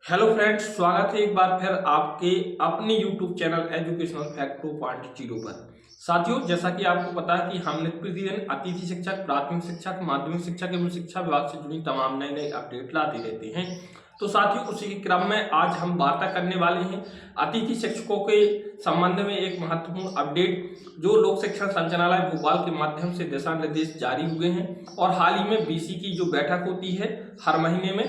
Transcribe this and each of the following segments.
Hello friends, स्वागत है एक बार फिर आपके अपने यूट्यूब चैनल एजुकेशनल फैक्ट 2.0 पर। साथियों, जैसा कि आपको पता है कि हम नित्य प्रतिदिन अतिथि शिक्षक, प्राथमिक शिक्षक, माध्यमिक शिक्षक एवं शिक्षा विभाग से जुड़ी तमाम नए नए अपडेट लाते रहते हैं। तो साथियों, उसी के क्रम में आज हम वार्ता करने वाले हैं अतिथि शिक्षकों के संबंध में एक महत्वपूर्ण अपडेट जो लोक शिक्षण संचालनालय भोपाल के माध्यम से दिशा निर्देश जारी हुए हैं और हाल ही में बीसी की जो बैठक होती है हर महीने में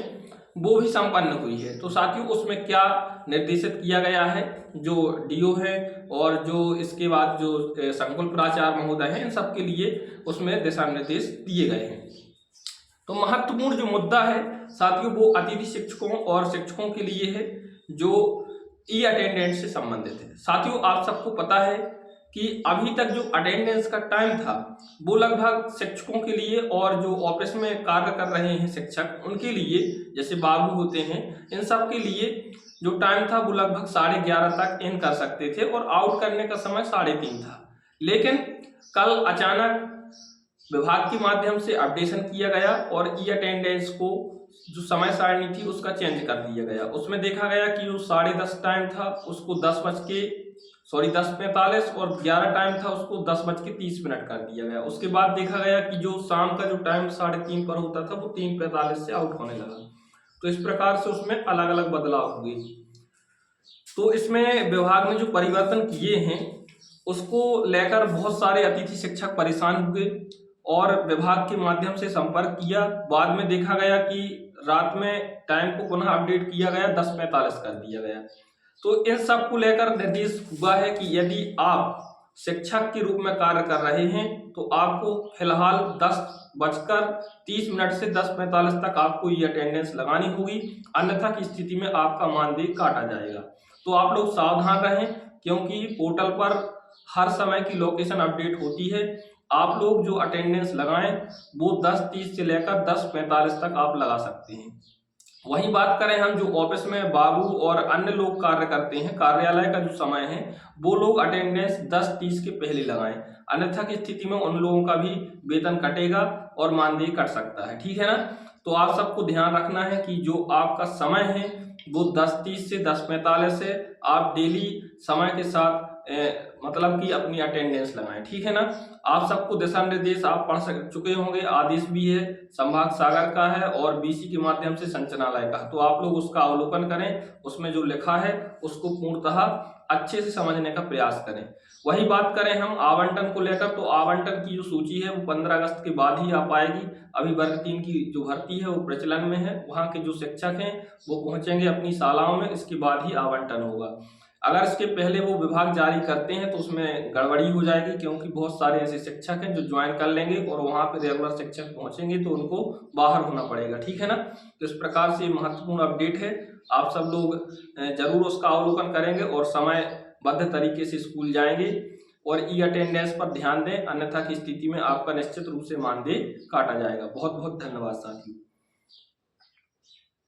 वो भी संपन्न हुई है। तो साथियों, उसमें क्या निर्देशित किया गया है, जो डीओ है और जो इसके बाद जो संकुल प्राचार्य महोदय हैं, इन सब के लिए उसमें दिशा निर्देश दिए गए हैं। तो महत्वपूर्ण जो मुद्दा है साथियों, वो अतिथि शिक्षकों और शिक्षकों के लिए है जो ई अटेंडेंस से संबंधित है। साथियों, आप सबको पता है कि अभी तक जो अटेंडेंस का टाइम था वो लगभग शिक्षकों के लिए और जो ऑफिस में कार्य कर रहे हैं शिक्षक उनके लिए, जैसे बाबू होते हैं, इन सब के लिए जो टाइम था वो लगभग 11:30 तक इन कर सकते थे और आउट करने का समय 3:30 था। लेकिन कल अचानक विभाग के माध्यम से अपडेशन किया गया और ई अटेंडेंस को जो समय सारणी थी उसका चेंज कर दिया गया। उसमें देखा गया कि जो 10:30 टाइम था उसको 10:45 और 11 टाइम था उसको 10:30 कर दिया गया। उसके बाद देखा गया कि जो शाम का जो टाइम 3:30 पर होता था वो 3:45 से आउट होने लगा। तो इस प्रकार से उसमें अलग अलग बदलाव हुए। तो इसमें विभाग ने जो परिवर्तन किए हैं उसको लेकर बहुत सारे अतिथि शिक्षक परेशान हुए और विभाग के माध्यम से संपर्क किया। बाद में देखा गया कि रात में टाइम को पुनः अपडेट किया गया, 10:45 कर दिया गया। तो इन सब को लेकर निर्देश हुआ है कि यदि आप शिक्षक के रूप में कार्य कर रहे हैं तो आपको फिलहाल 10:30 से 10:45 तक आपको ये अटेंडेंस लगानी होगी, अन्यथा की स्थिति में आपका मानदेय काटा जाएगा। तो आप लोग सावधान रहें क्योंकि पोर्टल पर हर समय की लोकेशन अपडेट होती है। आप लोग जो अटेंडेंस लगाएं वो 10:30 से लेकर 10:45 तक आप लगा सकते हैं। वहीं बात करें हम जो ऑफिस में बाबू और अन्य लोग कार्य करते हैं, कार्यालय का जो समय है वो लोग अटेंडेंस 10:30 के पहले लगाएं, अन्यथा की स्थिति में उन लोगों का भी वेतन कटेगा और मानदेय कट सकता है। ठीक है ना। तो आप सबको ध्यान रखना है कि जो आपका समय है वो 10:30 से 10:45 है। आप डेली समय के साथ मतलब कि अपनी अटेंडेंस लगाएं। ठीक है ना। आप सबको दिशा निर्देश आप पढ़ चुके होंगे, आदेश भी है संभाग सागर का है और बीसी के माध्यम से संचालनालय का। तो आप लोग उसका अवलोकन करें, उसमें जो लिखा है उसको पूर्णतः अच्छे से समझने का प्रयास करें। वही बात करें हम आवंटन को लेकर, तो आवंटन की जो सूची है वो 15 अगस्त के बाद ही आ पाएगी। अभी वर्ग 3 की जो भर्ती है वो प्रचलन में है, वहाँ के जो शिक्षक हैं वो पहुंचेंगे अपनी शालाओं में, इसके बाद ही आवंटन होगा। अगर इसके पहले वो विभाग जारी करते हैं तो उसमें गड़बड़ी हो जाएगी, क्योंकि बहुत सारे ऐसे शिक्षक हैं जो ज्वाइन कर लेंगे और वहाँ पे रेगुलर शिक्षक पहुंचेंगे तो उनको बाहर होना पड़ेगा। ठीक है ना। तो इस प्रकार से महत्वपूर्ण अपडेट है, आप सब लोग जरूर उसका अवलोकन करेंगे और समयबद्ध तरीके से स्कूल जाएंगे और ई अटेंडेंस पर ध्यान दें, अन्यथा की स्थिति में आपका निश्चित रूप से मानदेय काटा जाएगा। बहुत बहुत धन्यवाद साथियों।